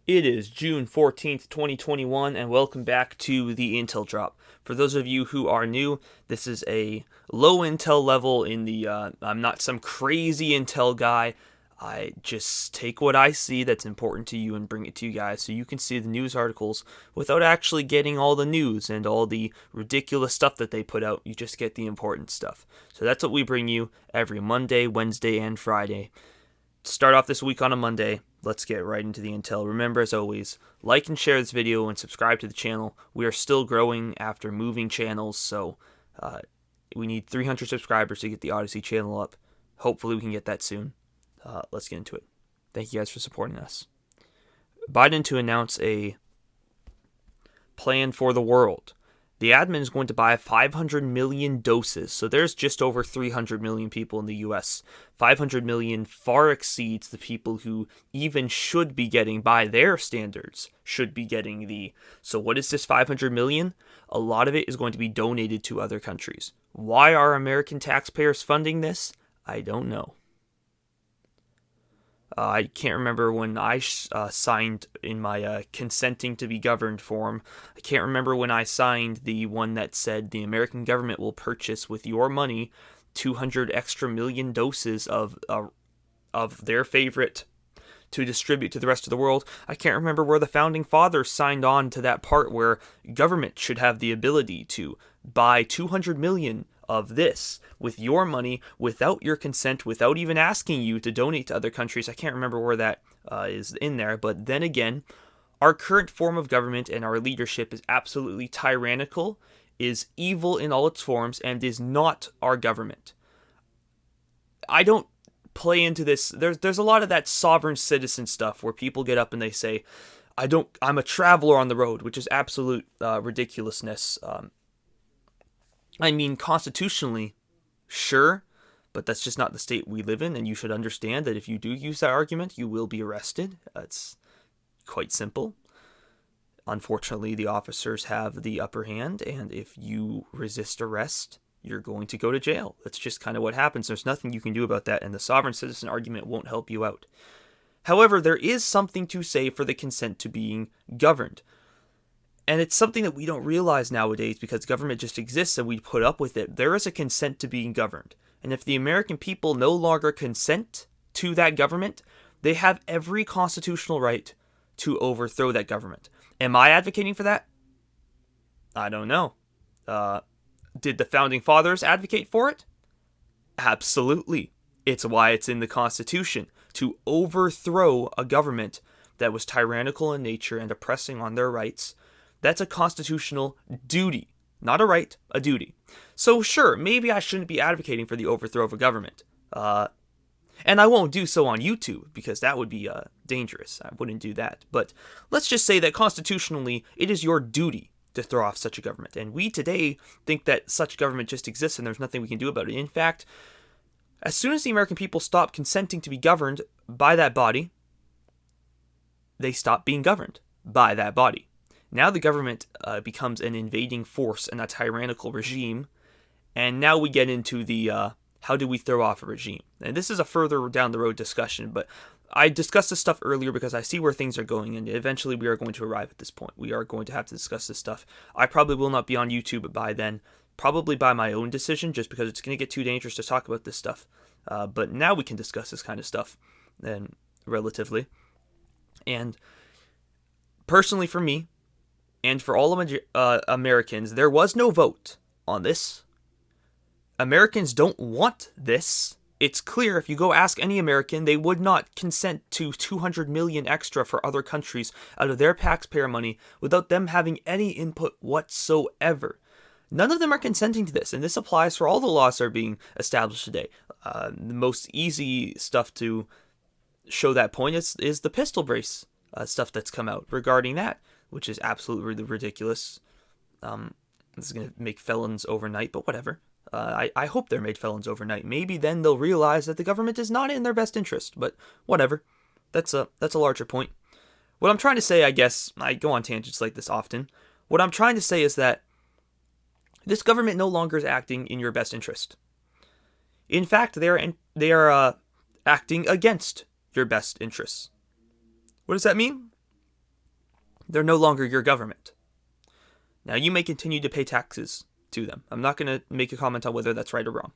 It is June 14th, 2021, and welcome back to the Intel Drop. For those of you who are new, this is a low Intel level in the, I'm not some crazy Intel guy. I just take what I see that's important to you and bring it to you guys so you can see the news articles without actually getting all the news and all the ridiculous stuff that they put out. You just get the important stuff. So that's what we bring you every Monday, Wednesday, and Friday. Start off this week on a Monday. Let's get right into the intel. Remember, as always, like and share this video and subscribe to the channel. We are still growing after moving channels, so we need 300 subscribers to get the Odyssey channel up. Hopefully we can get that soon. Let's get into it. Thank you guys for supporting us. Biden to announce a plan for the world. The admin is going to buy 500 million doses, so there's just over 300 million people in the US. 500 million far exceeds the people who even should be getting, by their standards, should be getting the... So what is this 500 million? A lot of it is going to be donated to other countries. Why are American taxpayers funding this? I don't know. I can't remember when I signed in my consenting to be governed form. I can't remember when I signed the one that said the American government will purchase with your money 200 extra million doses of their favorite to distribute to the rest of the world. I can't remember where the founding fathers signed on to that part where government should have the ability to buy 200 million of this with your money without your consent, without even asking you to donate to other countries. I can't remember where that is in there, but then again, our current form of government and our leadership is absolutely tyrannical, is evil in all its forms, and is not our government. I don't play into this. There's a lot of that sovereign citizen stuff where people get up and they say, I'm a traveler on the road, which is absolute ridiculousness. I mean, constitutionally, sure, but that's just not the state we live in, and you should understand that if you do use that argument, you will be arrested. It's quite simple. Unfortunately, the officers have the upper hand, and if you resist arrest, you're going to go to jail. That's just kind of what happens. There's nothing you can do about that, and the sovereign citizen argument won't help you out. However, there is something to say for the consent to being governed. And it's something that we don't realize nowadays because government just exists and we put up with it. There is a consent to being governed. And if the American people no longer consent to that government, they have every constitutional right to overthrow that government. Am I advocating for that? I don't know. Did the founding fathers advocate for it? Absolutely. It's why it's in the Constitution, to overthrow a government that was tyrannical in nature and oppressing on their rights. That's a constitutional duty. Not a right, a duty. So sure, maybe I shouldn't be advocating for the overthrow of a government. And I won't do so on YouTube, because that would be dangerous. I wouldn't do that. But let's just say that constitutionally, it is your duty to throw off such a government. And we today think that such government just exists and there's nothing we can do about it. In fact, as soon as the American people stop consenting to be governed by that body, they stop being governed by that body. Now the government becomes an invading force and a tyrannical regime, and now we get into the how do we throw off a regime? And this is a further down the road discussion, but I discussed this stuff earlier because I see where things are going, and eventually we are going to arrive at this point. We are going to have to discuss this stuff. I probably will not be on YouTube by then, probably by my own decision, just because it's going to get too dangerous to talk about this stuff. But now we can discuss this kind of stuff, and relatively. And personally for me, and for all of Americans, there was no vote on this. Americans don't want this. It's clear if you go ask any American, they would not consent to 200 million extra for other countries out of their taxpayer money without them having any input whatsoever. None of them are consenting to this, and this applies for all the laws that are being established today. The most easy stuff to show that point is the pistol brace stuff that's come out regarding that, which is absolutely ridiculous. This is going to make felons overnight, but whatever. I hope they're made felons overnight. Maybe then they'll realize that the government is not in their best interest, but whatever. That's a larger point. What I'm trying to say, I guess, I go on tangents like this often. What I'm trying to say is that this government no longer is acting in your best interest. In fact, they are acting against your best interests. What does that mean? They're no longer your government. Now, you may continue to pay taxes to them. I'm not going to make a comment on whether that's right or wrong.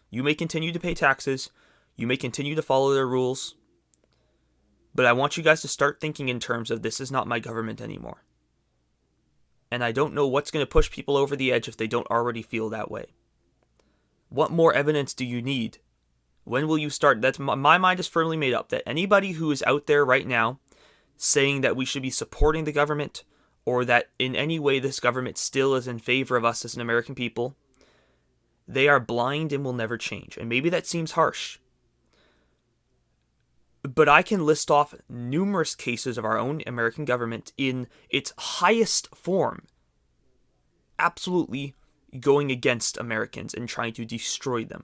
You may continue to pay taxes. You may continue to follow their rules. But I want you guys to start thinking in terms of, this is not my government anymore. And I don't know what's going to push people over the edge if they don't already feel that way. What more evidence do you need? When will you start? My mind is firmly made up that anybody who is out there right now saying that we should be supporting the government, or that in any way this government still is in favor of us as an American people, they are blind and will never change. And maybe that seems harsh, but I can list off numerous cases of our own American government in its highest form absolutely going against Americans and trying to destroy them.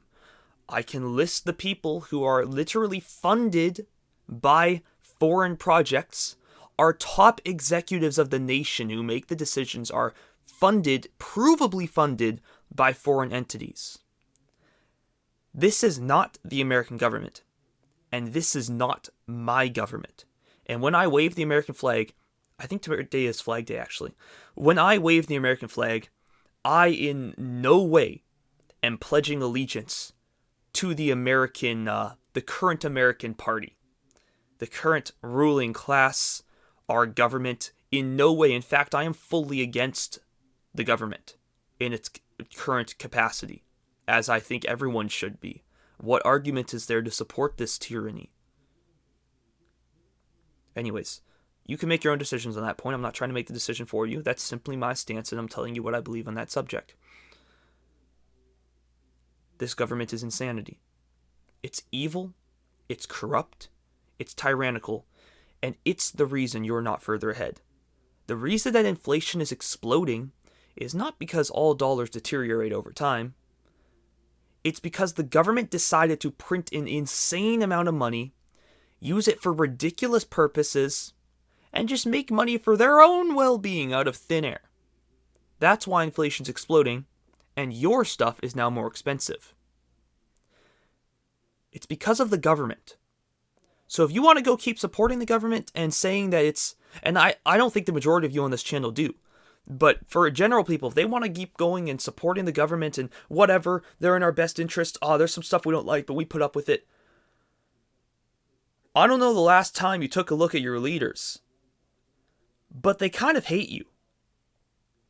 I can list the people who are literally funded by foreign projects. Our top executives of the nation who make the decisions are funded, provably funded, by foreign entities. This is not the American government. And this is not my government. And when I wave the American flag, I think today is Flag Day actually. When I wave the American flag, I in no way am pledging allegiance to the current American party, the current ruling class, our government. In no way. In fact, I am fully against the government in its current capacity, as I think everyone should be. What argument is there to support this tyranny? Anyways, you can make your own decisions on that point. I'm not trying to make the decision for you. That's simply my stance, and I'm telling you what I believe on that subject. This government is insanity. It's evil, it's corrupt, it's tyrannical, and it's the reason you're not further ahead. The reason that inflation is exploding is not because all dollars deteriorate over time. It's because the government decided to print an insane amount of money, use it for ridiculous purposes, and just make money for their own well-being out of thin air. That's why inflation's exploding, and your stuff is now more expensive. It's because of the government. So if you want to go keep supporting the government and saying that it's... And I don't think the majority of you on this channel do. But for general people, if they want to keep going and supporting the government and whatever, they're in our best interest. Oh, there's some stuff we don't like, but we put up with it. I don't know the last time you took a look at your leaders, but they kind of hate you.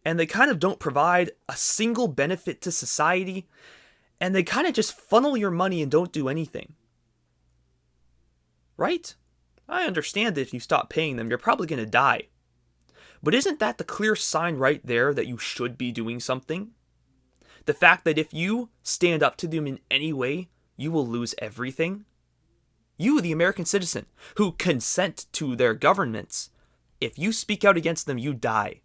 And they kind of don't provide a single benefit to society. And they kind of just funnel your money and don't do anything. Right? I understand that if you stop paying them, you're probably going to die. But isn't that the clear sign right there that you should be doing something? The fact that if you stand up to them in any way, you will lose everything. You, the American citizen, who consent to their governments, if you speak out against them, you die.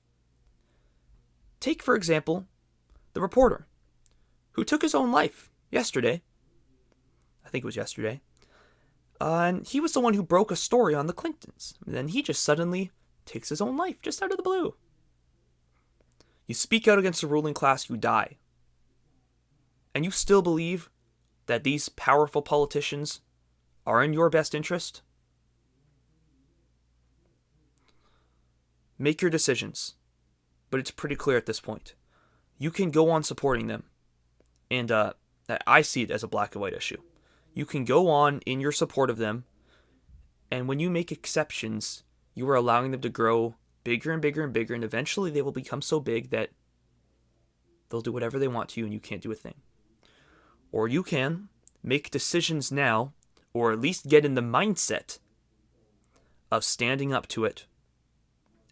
Take, for example, the reporter who took his own life yesterday. I think it was yesterday. And he was the one who broke a story on the Clintons. And then he just suddenly takes his own life, just out of the blue. You speak out against the ruling class, you die. And you still believe that these powerful politicians are in your best interest? Make your decisions. But it's pretty clear at this point. You can go on supporting them. And I see it as a black and white issue. You can go on in your support of them. And when you make exceptions, you are allowing them to grow bigger and bigger and bigger. And eventually they will become so big that they'll do whatever they want to you and you can't do a thing. Or you can make decisions now, or at least get in the mindset of standing up to it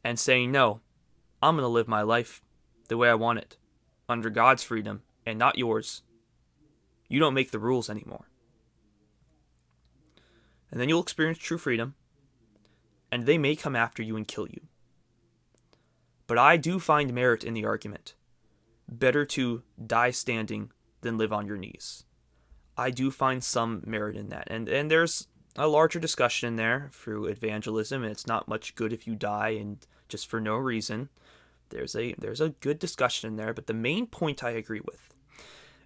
and saying, no, I'm going to live my life the way I want it, under God's freedom and not yours. You don't make the rules anymore. And then you'll experience true freedom, and they may come after you and kill you. But I do find merit in the argument. Better to die standing than live on your knees. I do find some merit in that. And there's a larger discussion in there through evangelism, and it's not much good if you die and just for no reason. There's a good discussion in there, but the main point I agree with.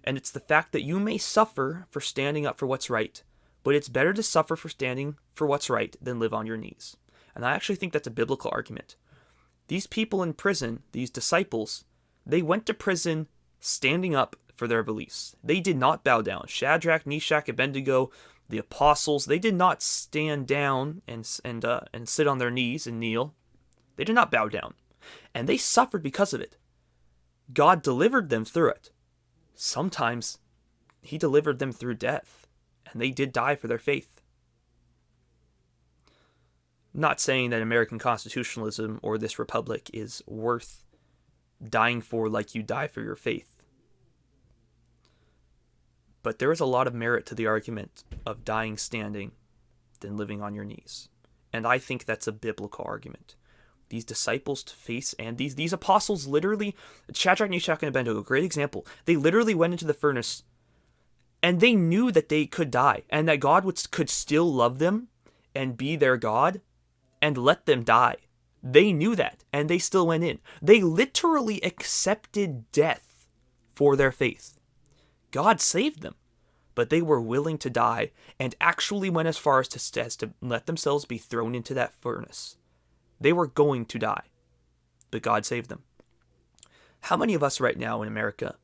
And it's the fact that you may suffer for standing up for what's right, but it's better to suffer for standing for what's right than live on your knees. And I actually think that's a biblical argument. These people in prison, these disciples, they went to prison standing up for their beliefs. They did not bow down. Shadrach, Meshach, Abednego, the apostles, they did not stand down and sit on their knees and kneel. They did not bow down. And they suffered because of it. God delivered them through it. Sometimes he delivered them through death, and they did die for their faith. I'm not saying that American constitutionalism or this republic is worth dying for like you die for your faith. But there is a lot of merit to the argument of dying standing than living on your knees. And I think that's a biblical argument. These disciples to face, and these apostles literally, Shadrach, Meshach, and Abednego, great example. They literally went into the furnace, and they knew that they could die, and that God could still love them and be their God and let them die. They knew that, and they still went in. They literally accepted death for their faith. God saved them, but they were willing to die and actually went as far as to let themselves be thrown into that furnace. They were going to die, but God saved them. How many of us right now in America,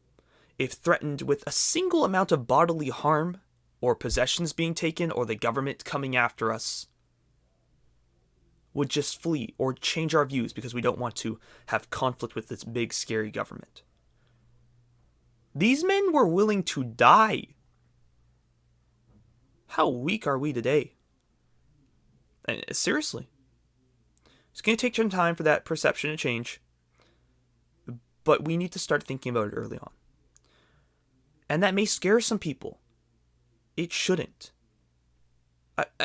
if threatened with a single amount of bodily harm or possessions being taken or the government coming after us, would just flee or change our views because we don't want to have conflict with this big, scary government? These men were willing to die. How weak are we today? And seriously. It's going to take some time for that perception to change, but we need to start thinking about it early on. And that may scare some people. It shouldn't.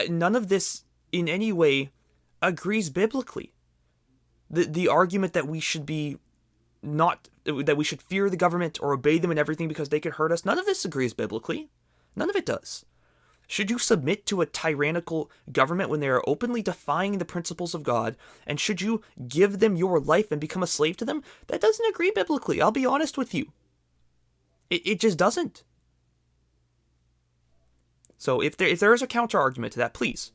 None of this in any way agrees biblically. The argument that we should that we should fear the government or obey them in everything because they could hurt us, none of this agrees biblically. None of it does. Should you submit to a tyrannical government when they are openly defying the principles of God? And should you give them your life and become a slave to them? That doesn't agree biblically. I'll be honest with you. It just doesn't. So if there is a counter argument to that, please,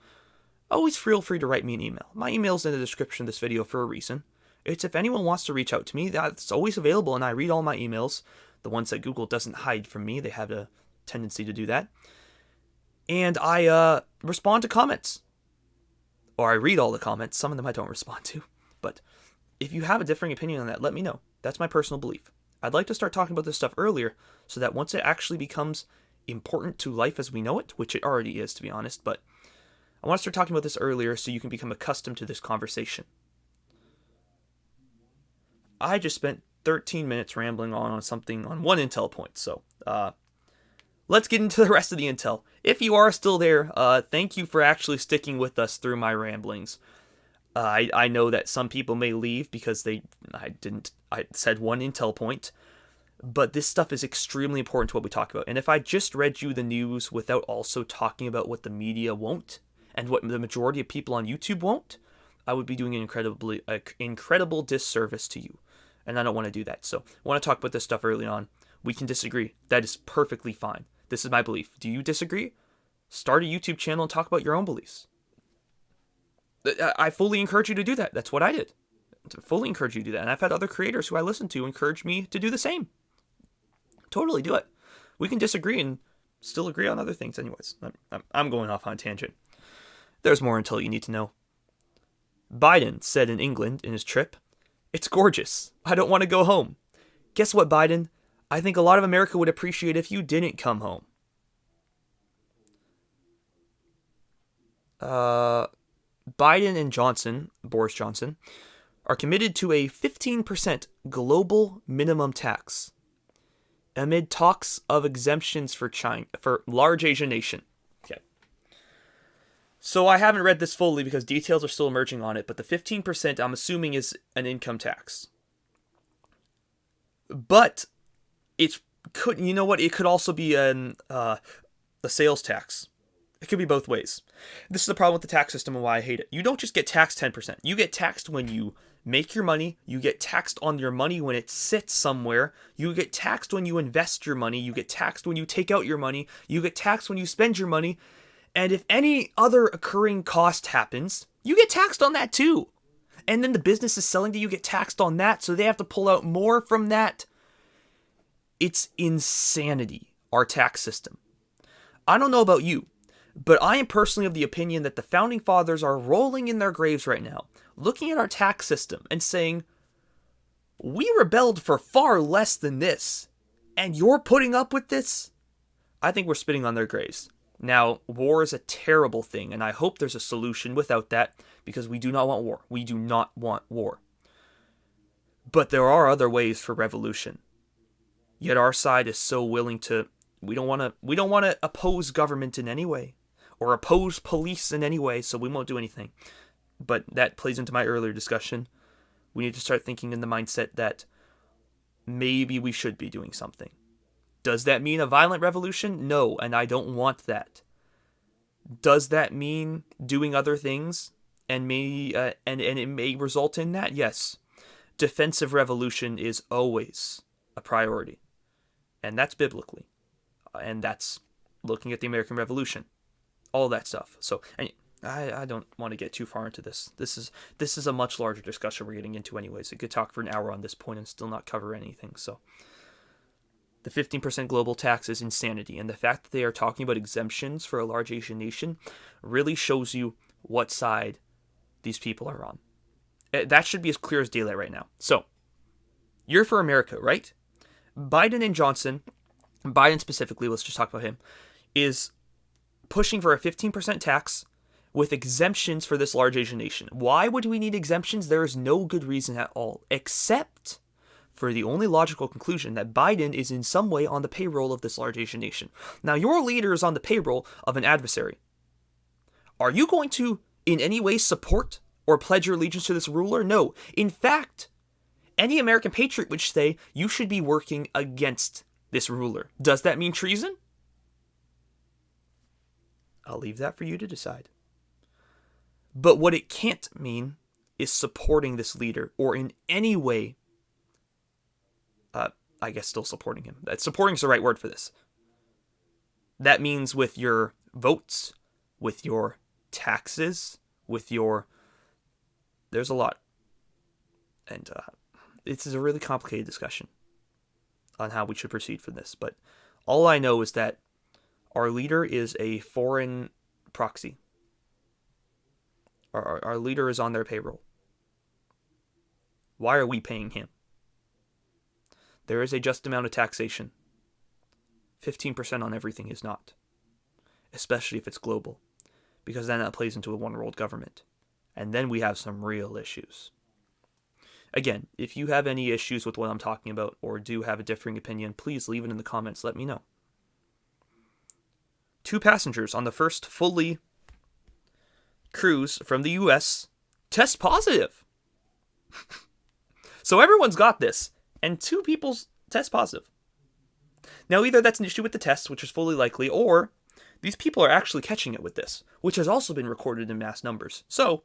always feel free to write me an email. My email's in the description of this video for a reason. It's if anyone wants to reach out to me, that's always available, and I read all my emails. The ones that Google doesn't hide from me, they have a tendency to do that. And I respond to comments. Or I read all the comments. Some of them I don't respond to. But if you have a differing opinion on that, let me know. That's my personal belief. I'd like to start talking about this stuff earlier so that once it actually becomes important to life as we know it, which it already is, to be honest, but I want to start talking about this earlier so you can become accustomed to this conversation. I just spent 13 minutes rambling on one intel point, so let's get into the rest of the intel. If you are still there, thank you for actually sticking with us through my ramblings. I know that some people may leave because I said one intel point, but this stuff is extremely important to what we talk about. And if I just read you the news without also talking about what the media won't and what the majority of people on YouTube won't, I would be doing an incredible disservice to you. And I don't want to do that. So I want to talk about this stuff early on. We can disagree. That is perfectly fine. This is my belief. Do you disagree? Start a YouTube channel and talk about your own beliefs. I fully encourage you to do that. That's what I did. I fully encourage you to do that. And I've had other creators who I listen to encourage me to do the same. Totally do it. We can disagree and still agree on other things anyways. I'm going off on a tangent. There's more until you need to know. Biden said in England in his trip, "It's gorgeous. I don't want to go home." Guess what, Biden? I think a lot of America would appreciate if you didn't come home. Biden and Boris Johnson, are committed to a 15% global minimum tax amid talks of exemptions for large Asian nation. Okay. So I haven't read this fully because details are still emerging on it, but the 15% I'm assuming is an income tax. But it could also be a sales tax. It could be both ways. This is the problem with the tax system and why I hate it. You don't just get taxed 10%. You get taxed when you make your money. You get taxed on your money when it sits somewhere. You get taxed when you invest your money. You get taxed when you take out your money. You get taxed when you spend your money. And if any other occurring cost happens, you get taxed on that too. And then the business is selling to you get taxed on that, so they have to pull out more from that. It's insanity, our tax system. I don't know about you, but I am personally of the opinion that the Founding Fathers are rolling in their graves right now, looking at our tax system and saying, we rebelled for far less than this, and you're putting up with this? I think we're spitting on their graves. Now, war is a terrible thing, and I hope there's a solution without that, because we do not want war. We do not want war. But there are other ways for revolution. Yet our side is so willing to, we don't want to oppose government in any way, or oppose police in any way, so we won't do anything. But that plays into my earlier discussion. We need to start thinking in the mindset that maybe we should be doing something. Does that mean a violent revolution? No, and I don't want that. Does that mean doing other things and it may result in that? Yes. Defensive revolution is always a priority, and that's biblically, and that's looking at the American Revolution, all that stuff. So, and I don't want to get too far into this. This is a much larger discussion we're getting into anyways. I could talk for an hour on this point and still not cover anything. So the 15% global tax is insanity, and the fact that they are talking about exemptions for a large Asian nation really shows you what side these people are on. That should be as clear as daylight right now. So, you're for America, right? Biden and Johnson, Biden specifically, let's just talk about him, is pushing for a 15% tax with exemptions for this large Asian nation. Why would we need exemptions? There is no good reason at all, except for the only logical conclusion that Biden is in some way on the payroll of this large Asian nation. Now, your leader is on the payroll of an adversary. Are you going to in any way support or pledge your allegiance to this ruler? No. In fact, any American patriot would say you should be working against this ruler. Does that mean treason? I'll leave that for you to decide. But what it can't mean is supporting this leader or in any way, I guess still supporting him. Supporting is the right word for this. That means with your votes, with your taxes, with your... There's a lot. And this is a really complicated discussion on how we should proceed for this. But all I know is that our leader is a foreign proxy. Our leader is on their payroll. Why are we paying him? There is a just amount of taxation. 15% on everything is not. Especially if it's global. Because then that plays into a one-world government. And then we have some real issues. Again, if you have any issues with what I'm talking about, or do have a differing opinion, please leave it in the comments. Let me know. 2 passengers on the first fully cruise from the U.S. test positive. So everyone's got this. And 2 people test positive. Now, either that's an issue with the test, which is fully likely, or these people are actually catching it with this, which has also been recorded in mass numbers. So,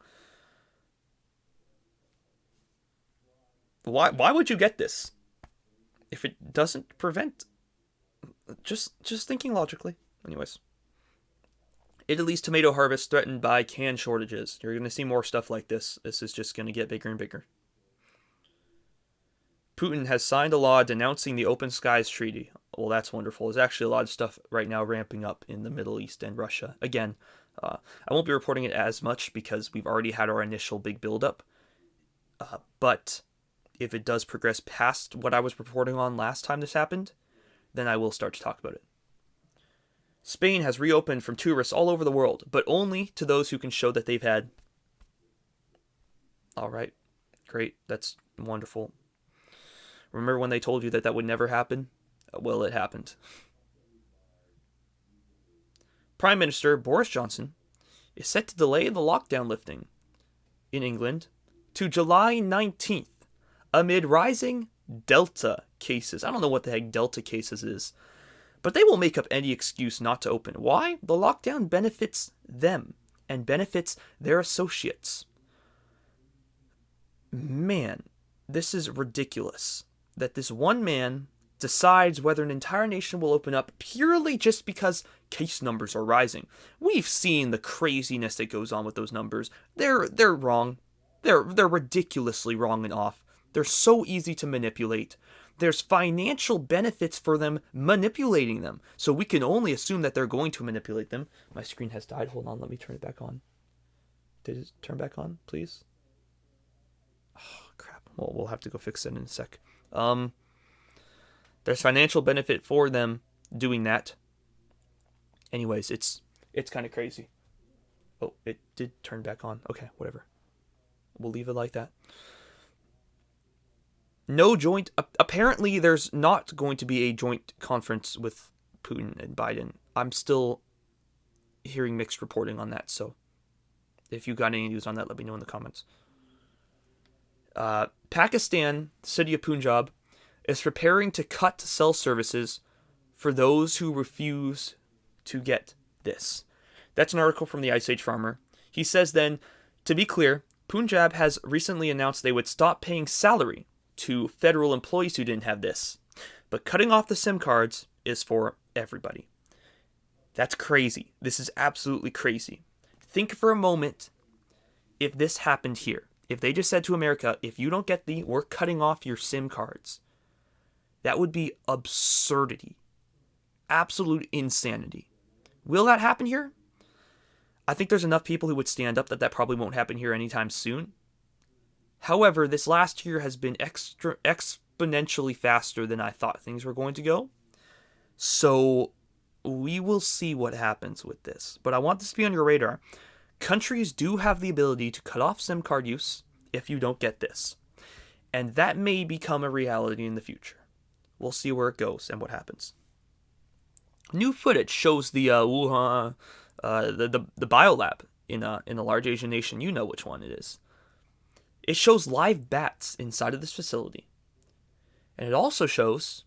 why would you get this if it doesn't prevent? Just thinking logically. Anyways, Italy's tomato harvest threatened by can shortages. You're going to see more stuff like this. This is just going to get bigger and bigger. Putin has signed a law denouncing the Open Skies Treaty. Well, that's wonderful. There's actually a lot of stuff right now ramping up in the Middle East and Russia. Again, I won't be reporting it as much because we've already had our initial big buildup. But if it does progress past what I was reporting on last time this happened, then I will start to talk about it. Spain has reopened from tourists all over the world, but only to those who can show that they've had... All right, great, that's wonderful. Remember when they told you that that would never happen? Well, it happened. Prime Minister Boris Johnson is set to delay the lockdown lifting in England to July 19th amid rising Delta cases. I don't know what the heck Delta cases is, but they will make up any excuse not to open. Why? The lockdown benefits them and benefits their associates. Man, this is ridiculous. That this one man decides whether an entire nation will open up purely just because case numbers are rising. We've seen the craziness that goes on with those numbers. They're wrong. They're ridiculously wrong and off. They're so easy to manipulate. There's financial benefits for them manipulating them. So we can only assume that they're going to manipulate them. My screen has died. Hold on, let me turn it back on. Did it turn back on, please? Oh, crap. Well, we'll have to go fix it in a sec. There's financial benefit for them doing that. Anyways, it's kind of crazy. Oh, it did turn back on. Okay, whatever. We'll leave it like that. No joint... Apparently, there's not going to be a joint conference with Putin and Biden. I'm still hearing mixed reporting on that, so if you got any news on that, let me know in the comments. Pakistan, the city of Punjab, is preparing to cut cell services for those who refuse to get this. That's an article from the Ice Age Farmer. He says then, to be clear, Punjab has recently announced they would stop paying salary to federal employees who didn't have this. But cutting off the SIM cards is for everybody. That's crazy. This is absolutely crazy. Think for a moment if this happened here. If they just said to America, if you don't get we're cutting off your SIM cards. That would be absurdity. Absolute insanity. Will that happen here? I think there's enough people who would stand up that probably won't happen here anytime soon. However, this last year has been exponentially faster than I thought things were going to go. So we will see what happens with this. But I want this to be on your radar. Countries do have the ability to cut off SIM card use if you don't get this. And that may become a reality in the future. We'll see where it goes and what happens. New footage shows the Wuhan, the biolab in a large Asian nation. You know which one it is. It shows live bats inside of this facility. And it also shows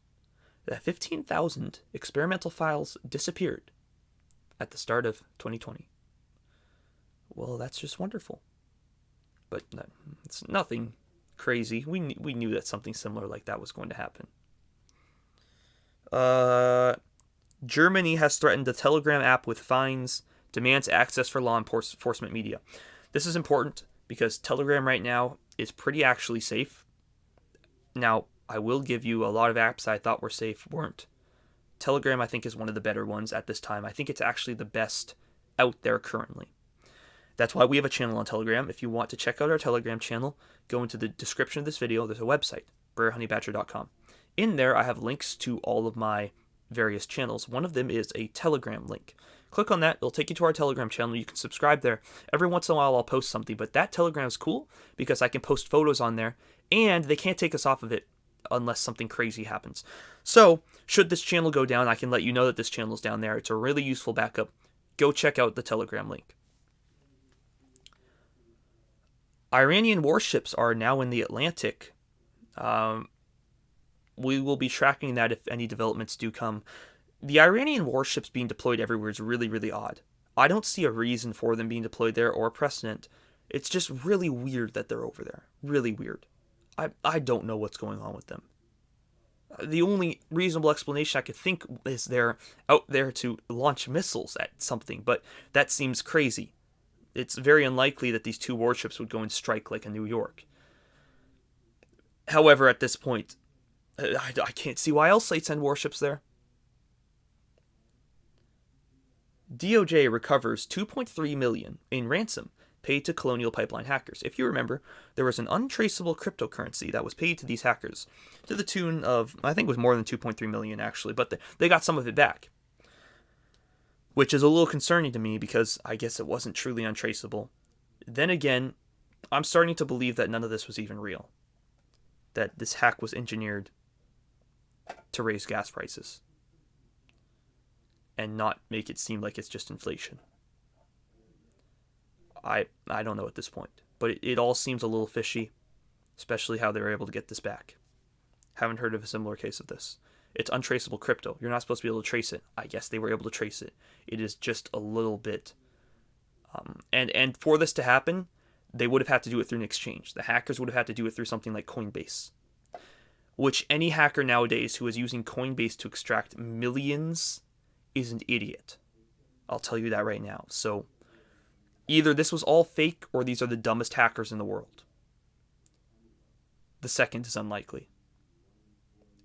that 15,000 experimental files disappeared at the start of 2020. Well, that's just wonderful. But it's nothing crazy. We knew that something similar like that was going to happen. Germany has threatened the Telegram app with fines, demands access for law enforcement media. This is important because Telegram right now is pretty actually safe. Now, I will give you a lot of apps I thought were safe weren't. Telegram, I think, is one of the better ones at this time. I think it's actually the best out there currently. That's why we have a channel on Telegram. If you want to check out our Telegram channel, go into the description of this video. There's a website, BrerHoneybadger.com. In there, I have links to all of my various channels. One of them is a Telegram link. Click on that. It'll take you to our Telegram channel. You can subscribe there. Every once in a while, I'll post something, but that Telegram is cool because I can post photos on there, and they can't take us off of it unless something crazy happens. So, should this channel go down, I can let you know that this channel is down there. It's a really useful backup. Go check out the Telegram link. Iranian warships are now in the Atlantic. We will be tracking that if any developments do come. The Iranian warships being deployed everywhere is really, really odd. I don't see a reason for them being deployed there or a precedent. It's just really weird that they're over there. Really weird. I don't know what's going on with them. The only reasonable explanation I could think is they're out there to launch missiles at something, but that seems crazy. It's very unlikely that these two warships would go and strike like a New York. However, at this point, I can't see why else they'd send warships there. DOJ recovers $2.3 million in ransom paid to Colonial Pipeline hackers. If you remember, there was an untraceable cryptocurrency that was paid to these hackers to the tune of, I think it was more than $2.3 million actually, but they got some of it back. Which is a little concerning to me because I guess it wasn't truly untraceable. Then again, I'm starting to believe that none of this was even real. That this hack was engineered to raise gas prices and not make it seem like it's just inflation. I don't know at this point, but it all seems a little fishy, especially how they were able to get this back. Haven't heard of a similar case of this. It's untraceable crypto. You're not supposed to be able to trace it. I guess they were able to trace it. It is just a little bit. And for this to happen, they would have had to do it through an exchange. The hackers would have had to do it through something like Coinbase, which any hacker nowadays who is using Coinbase to extract millions is an idiot. I'll tell you that right now. So either this was all fake or these are the dumbest hackers in the world. The second is unlikely.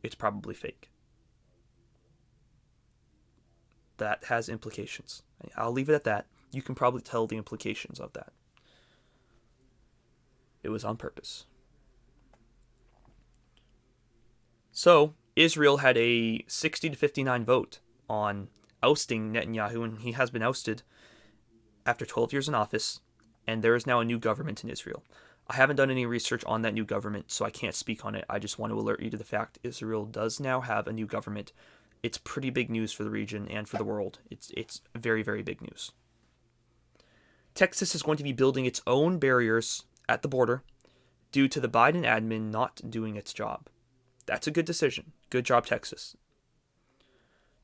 It's probably fake. That has implications. I'll leave it at that. You can probably tell the implications of that. It was on purpose. So, Israel had a 60 to 59 vote on ousting Netanyahu, and he has been ousted after 12 years in office, and there is now a new government in Israel. I haven't done any research on that new government, so I can't speak on it. I just want to alert you to the fact Israel does now have a new government. It's pretty big news for the region and for the world. It's very, very big news. Texas is going to be building its own barriers at the border due to the Biden admin not doing its job. That's a good decision. Good job, Texas.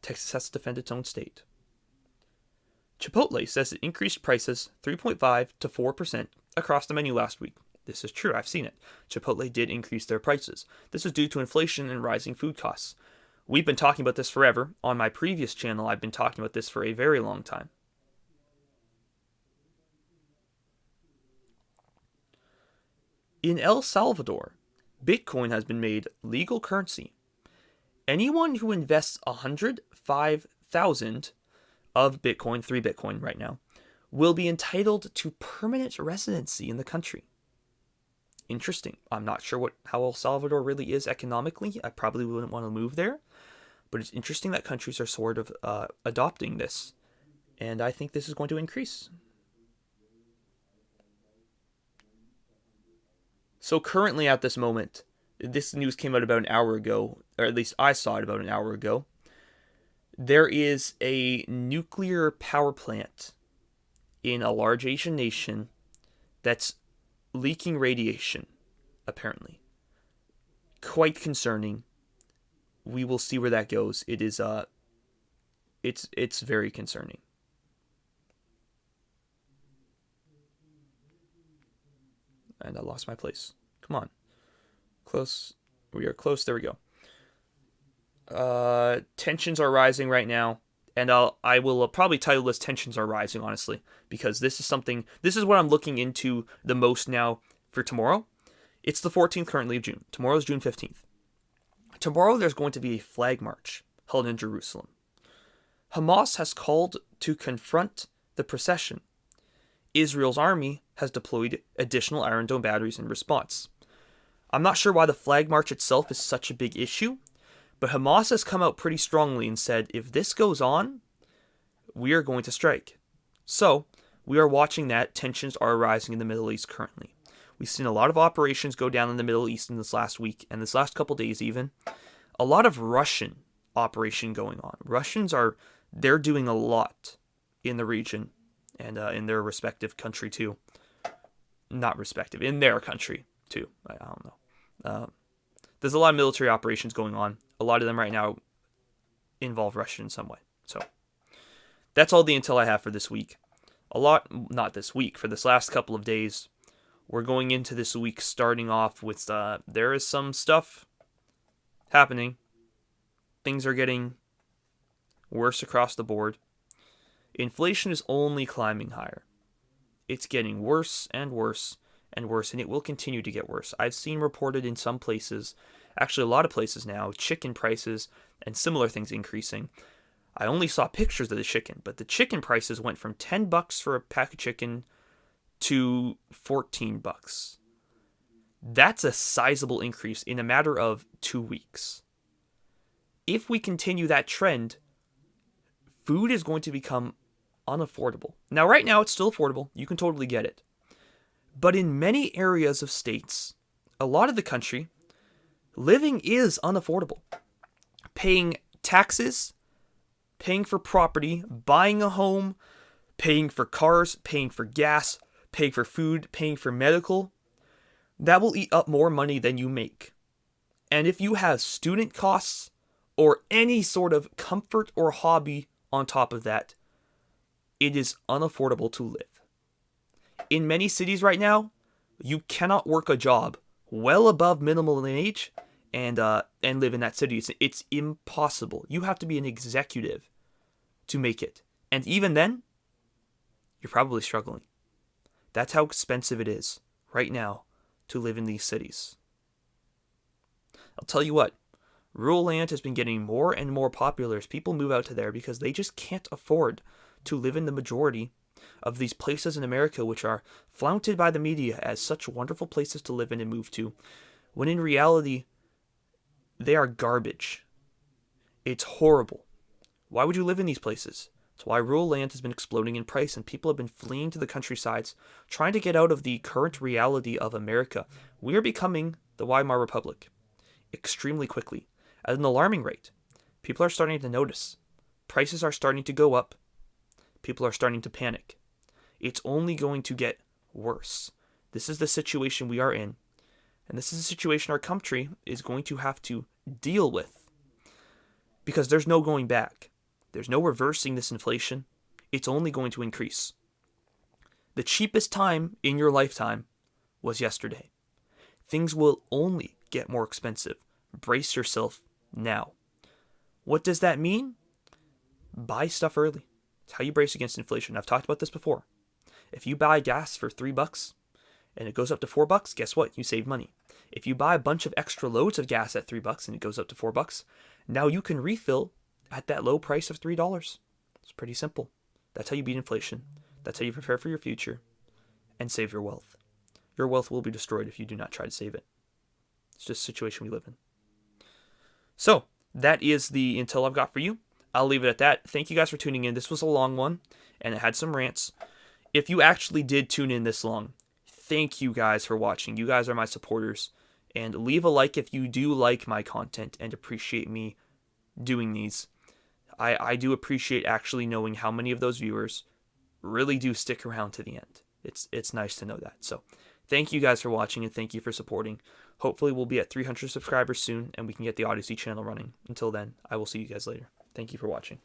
Texas has to defend its own state. Chipotle says it increased prices 3.5 to 4% across the menu last week. This is true, I've seen it. Chipotle did increase their prices. This is due to inflation and rising food costs. We've been talking about this forever. On my previous channel, I've been talking about this for a very long time. In El Salvador, Bitcoin has been made legal currency. Anyone who invests 105,000 of Bitcoin, 3 Bitcoin right now, will be entitled to permanent residency in the country. Interesting. I'm not sure how El Salvador really is economically. I probably wouldn't want to move there. But it's interesting that countries are sort of adopting this. And I think this is going to increase. So currently at this moment, this news came out about an hour ago, or at least I saw it about an hour ago. There is a nuclear power plant in a large Asian nation that's leaking radiation, apparently. Quite concerning. We will see where that goes. It is it's very concerning. And I lost my place. Come on. Close. We are close. There we go. Tensions are rising right now. And I will probably title this Tensions Are Rising, honestly. Because this is what I'm looking into the most now for tomorrow. It's the 14th currently of June. Tomorrow is June 15th. Tomorrow there's going to be a flag march held in Jerusalem. Hamas has called to confront the procession. Israel's army has deployed additional Iron Dome batteries in response. I'm not sure why the flag march itself is such a big issue, but Hamas has come out pretty strongly and said, if this goes on, we are going to strike. So, we are watching that. Tensions are rising in the Middle East currently. We've seen a lot of operations go down in the Middle East in this last week, and this last couple days even. A lot of Russian operation going on. They're doing a lot in the region, and in their respective country too. Not respective, in their country too. I don't know. There's a lot of military operations going on. A lot of them right now involve Russia in some way. So, that's all the intel I have for this week. Not this week, for this last couple of days. We're going into this week starting off with, there is some stuff happening. Things are getting worse across the board. Inflation is only climbing higher. It's getting worse and worse and worse, and it will continue to get worse. I've seen reported in some places, actually a lot of places now, chicken prices and similar things increasing. I only saw pictures of the chicken, but the chicken prices went from $10 for a pack of chicken to $14. That's a sizable increase in a matter of 2 weeks. If we continue that trend, food is going to become unaffordable. Now, right now, it's still affordable. You can totally get it. But in many areas of states, a lot of the country, living is unaffordable. Paying taxes, paying for property, buying a home, paying for cars, paying for gas, paying for food, paying for medical, that will eat up more money than you make. And if you have student costs or any sort of comfort or hobby on top of that, it is unaffordable to live. In many cities right now, you cannot work a job well above minimum wage and live in that city. It's impossible. You have to be an executive to make it. And even then, you're probably struggling. That's how expensive it is right now to live in these cities. I'll tell you what, rural land has been getting more and more popular as people move out to there because they just can't afford to live in the majority of these places in America which are flaunted by the media as such wonderful places to live in and move to, when in reality, they are garbage. It's horrible. Why would you live in these places? That's why rural land has been exploding in price and people have been fleeing to the countrysides, trying to get out of the current reality of America. We are becoming the Weimar Republic extremely quickly, at an alarming rate. People are starting to notice. Prices are starting to go up. People are starting to panic. It's only going to get worse. This is the situation we are in, and this is a situation our country is going to have to deal with because there's no going back. There's no reversing this inflation. It's only going to increase. The cheapest time in your lifetime was yesterday. Things will only get more expensive. Brace yourself now. What does that mean? Buy stuff early. It's how you brace against inflation. I've talked about this before. If you buy gas for $3 and it goes up to $4, guess what? You save money. If you buy a bunch of extra loads of gas at $3 and it goes up to $4, now you can refill at that low price of $3. It's pretty simple. That's how you beat inflation. That's how you prepare for your future and save your wealth. Your wealth will be destroyed if you do not try to save it. It's just a situation we live in. So, that is the intel I've got for you. I'll leave it at that. Thank you guys for tuning in. This was a long one, and it had some rants. If you actually did tune in this long, thank you guys for watching. You guys are my supporters. And leave a like if you do like my content and appreciate me doing these. I do appreciate actually knowing how many of those viewers really do stick around to the end. It's nice to know that. So, thank you guys for watching and thank you for supporting. Hopefully we'll be at 300 subscribers soon and we can get the Odyssey channel running. Until then, I will see you guys later. Thank you for watching.